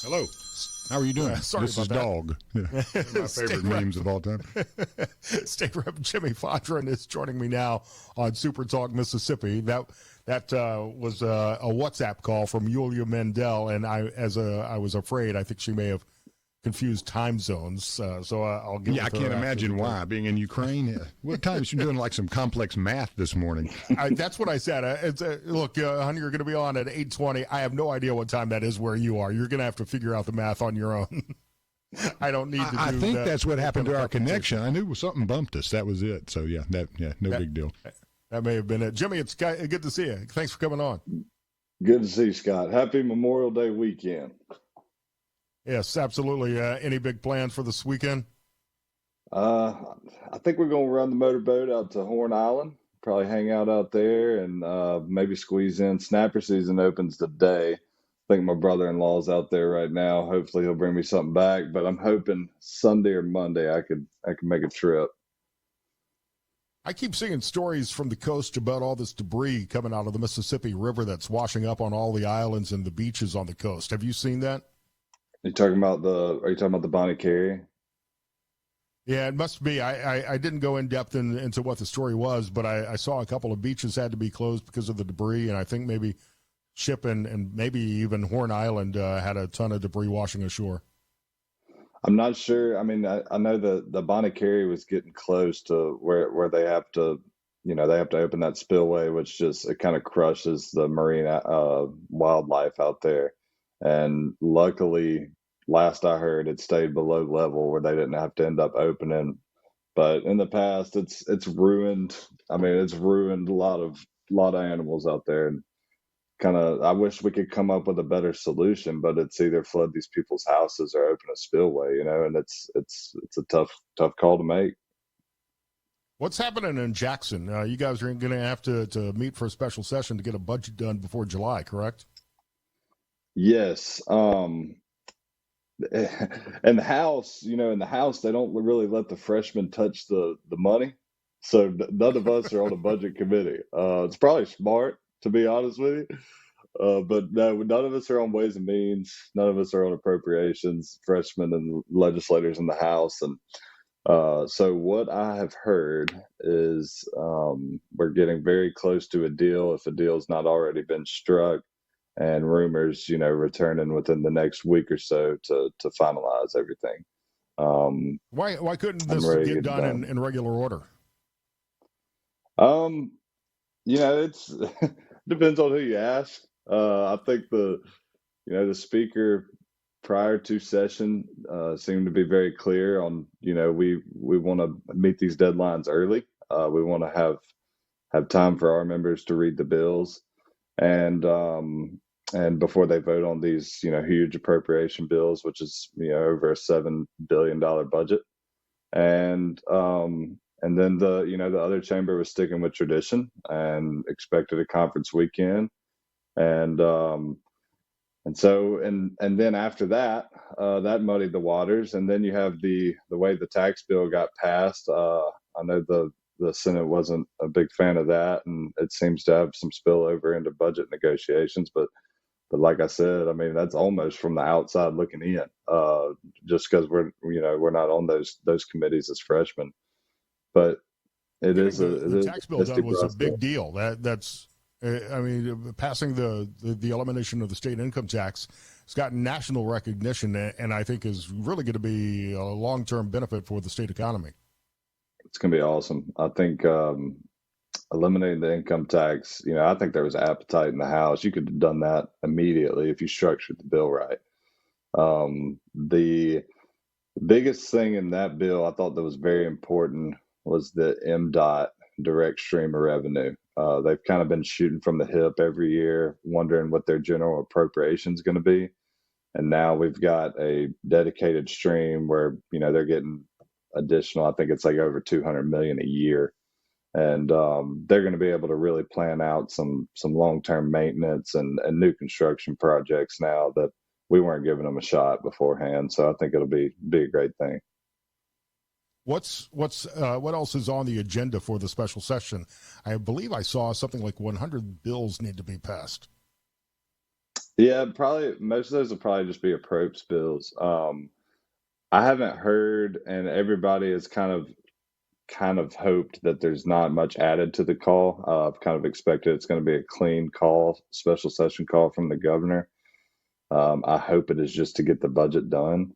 Hello. How are you doing? Sorry this about is that. Dog. My favorite memes of all time. State Rep Jimmy Fondren is joining me now on SuperTalk Mississippi. That was a WhatsApp call from Yulia Mendel, and I was afraid. I think she may have confused time zones. So I'll get. Yeah, I can't imagine why. Being in Ukraine, what time is you doing like some complex math this morning? That's what I said. Look, honey, you're going to be on at 8:20. I have no idea what time that is where you are. You're going to have to figure out the math on your own. I don't need to. I think that's what happened to our connection. I knew something bumped us. That was it. So no big deal. That may have been it. Jimmy, it's good to see you. Thanks for coming on. Good to see you, Scott. Happy Memorial Day weekend. Yes, absolutely. Any big plans for this weekend? I think we're going to run the motorboat out to Horn Island, probably hang out there, and maybe squeeze in. Snapper season opens today. I think my brother-in-law's out there right now. Hopefully he'll bring me something back, but I'm hoping Sunday or Monday I could make a trip. I keep seeing stories from the coast about all this debris coming out of the Mississippi River that's washing up on all the islands and the beaches on the coast. Have you seen that? Are you talking about the Bonnie Carey? Yeah, it must be. I didn't go in depth into what the story was, but I saw a couple of beaches had to be closed because of the debris, and I think maybe Ship and maybe even Horn Island had a ton of debris washing ashore. I'm not sure. I mean, I know the Bonnie Carey was getting close to where they have to, they have to open that spillway, which it kind of crushes the marine wildlife out there. And luckily, last I heard, it stayed below level where they didn't have to end up opening. But in the past, it's ruined. I mean, it's ruined a lot of animals out there. And I wish we could come up with a better solution, but it's either flood these people's houses or open a spillway, and it's a tough call to make. What's happening in Jackson? You guys are going to have to meet for a special session to get a budget done before July, correct? Yes. And the House, they don't really let the freshmen touch the money. So none of us are on a budget committee. It's probably smart, to be honest with you. But no, none of us are on Ways and Means. None of us are on appropriations, freshmen and legislators in the House. And so what I have heard is we're getting very close to a deal, if a deal's not already been struck, and rumors, returning within the next week or so to finalize everything. Why couldn't this get done in regular order? It's depends on who you ask. I think the speaker prior to session seemed to be very clear on, we want to meet these deadlines early. We want to have time for our members to read the bills, and before they vote on these, huge appropriation bills, which is, over a $7 billion budget. And then the other chamber was sticking with tradition and expected a conference weekend. And then after that, that muddied the waters. And then you have the way the tax bill got passed. I know the Senate wasn't a big fan of that, and it seems to have some spillover into budget negotiations. But like I said, I mean, that's almost from the outside looking in, just because we're not on those committees as freshmen. But the tax bill done was a big deal. That's passing the elimination of the state income tax has gotten national recognition, and I think is really going to be a long-term benefit for the state economy. It's going to be awesome. I think eliminating the income tax, I think there was appetite in the House. You could have done that immediately if you structured the bill right. The biggest thing in that bill I thought that was very important was the MDOT direct stream of revenue. They've kind of been shooting from the hip every year, wondering what their general appropriation is going to be. And now we've got a dedicated stream where, they're getting additional, I think it's like over $200 million a year. And they're going to be able to really plan out some long-term maintenance and new construction projects now that we weren't giving them a shot beforehand. So I think it'll be a great thing. What else is on the agenda for the special session? I believe I saw something like 100 bills need to be passed. Yeah, probably most of those will probably just be approach bills. I haven't heard, and everybody has kind of hoped that there's not much added to the call. I've kind of expected it's going to be a clean call, special session call from the governor. I hope it is just to get the budget done.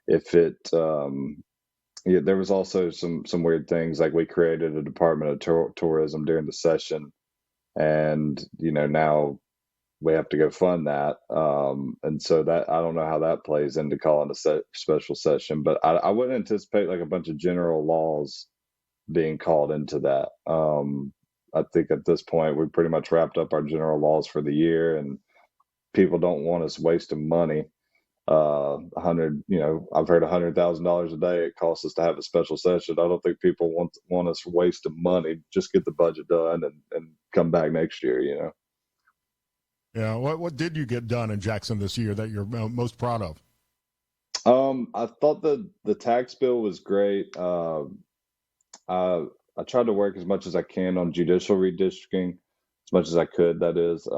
If it, yeah, there was also some weird things like we created a Department of Tourism during the session, and now we have to go fund that. And so that I don't know how that plays into calling a special session, but I wouldn't anticipate like a bunch of general laws being called into that. I think at this point we pretty much wrapped up our general laws for the year, and people don't want us wasting money. 100, I've heard $100,000 a day it costs us to have a special session. I don't think people want us wasting money. Just get the budget done and come back next year. Yeah. What did you get done in Jackson this year that you're most proud of? I thought the tax bill was great. I I tried to work as much as I can on judicial redistricting, as much as I could. That is,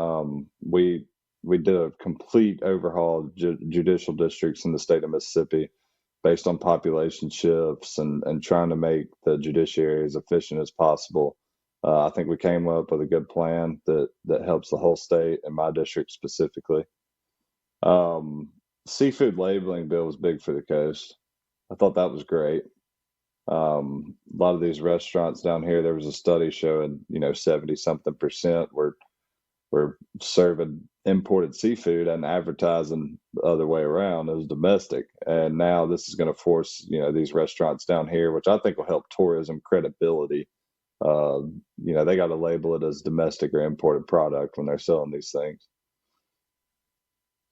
we did a complete overhaul of judicial districts in the state of Mississippi, based on population shifts and trying to make the judiciary as efficient as possible. I think we came up with a good plan that helps the whole state and my district specifically. Um, Seafood labeling bill was big for the coast. I thought that was great. A lot of these restaurants down here, there was a study showing, 70 something percent were serving imported seafood and advertising the other way around as domestic. And now this is going to force, these restaurants down here, which I think will help tourism credibility. They got to label it as domestic or imported product when they're selling these things.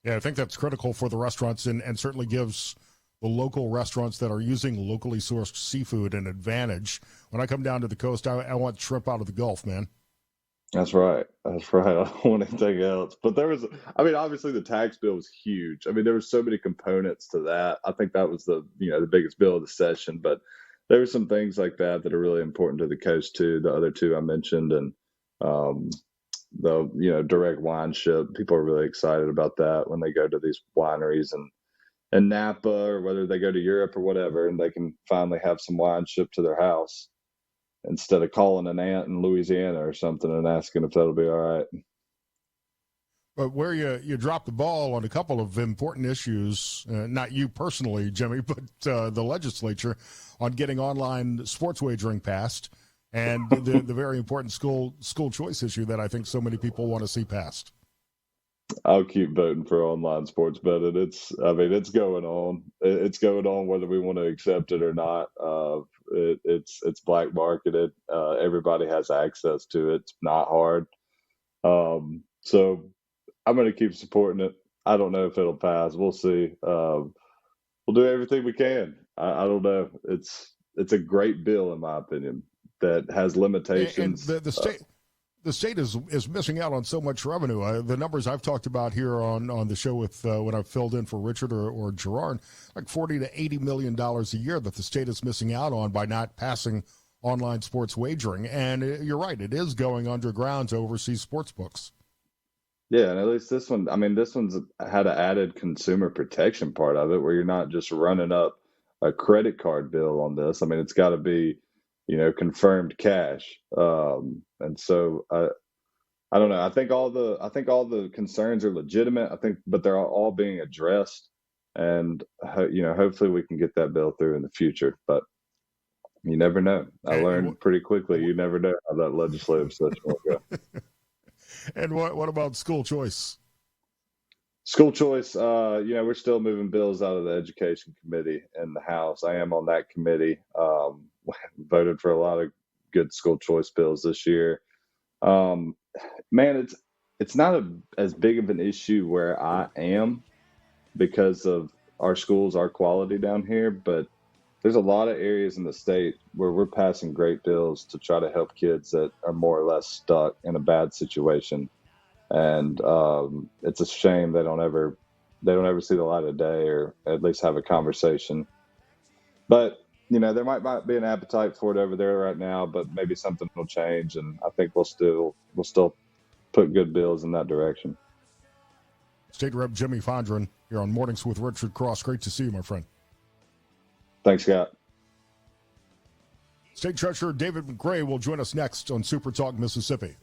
Yeah, I think that's critical for the restaurants and certainly gives the local restaurants that are using locally sourced seafood an advantage. When I come down to the coast, I want shrimp out of the Gulf, man. That's right. That's right. I don't want anything else. But obviously the tax bill was huge. I mean, there were so many components to that. I think that was the biggest bill of the session. But there were some things like that are really important to the coast too. The other two I mentioned, and um, the direct wine ship. People are really excited about that when they go to these wineries and Napa, or whether they go to Europe or whatever, and they can finally have some wine shipped to their house instead of calling an aunt in Louisiana or something and asking if that'll be all right. But where you dropped the ball on a couple of important issues, not you personally, Jimmy, but the legislature, on getting online sports wagering passed, and the very important school choice issue that I think so many people want to see passed. I'll keep voting for online sports betting. It's going on. It's going on whether we want to accept it or not. It's black marketed. Everybody has access to it. It's not hard. So I'm going to keep supporting it. I don't know if it'll pass. We'll see. We'll do everything we can. I don't know. It's a great bill in my opinion that has limitations. And the state is missing out on so much revenue. The numbers I've talked about here on the show with when I've filled in for Richard or Gerard, like $40 to $80 million a year that the state is missing out on by not passing online sports wagering. And you're right, it is going underground to overseas sports books. Yeah, and at least this one's had an added consumer protection part of it where you're not just running up a credit card bill on this. I mean, it's got to be, confirmed cash. And so I don't know. I think all the concerns are legitimate. But they're all being addressed, and hopefully we can get that bill through in the future. But you never know. I learned pretty quickly. You never know how that legislative session will go. And what about school choice? School choice, we're still moving bills out of the education committee in the House. I am on that committee. Voted for a lot of good school choice bills this year. Um, Man, it's not as big of an issue where I am because of our schools, our quality down here, but there's a lot of areas in the state where we're passing great bills to try to help kids that are more or less stuck in a bad situation. And it's a shame they don't ever see the light of day or at least have a conversation. But there might be an appetite for it over there right now, but maybe something will change, and I think we'll still put good bills in that direction. State Rep Jimmy Fondren here on Mornings with Richard Cross. Great to see you, my friend. Thanks, Scott. State Treasurer David McRae will join us next on Super Talk Mississippi.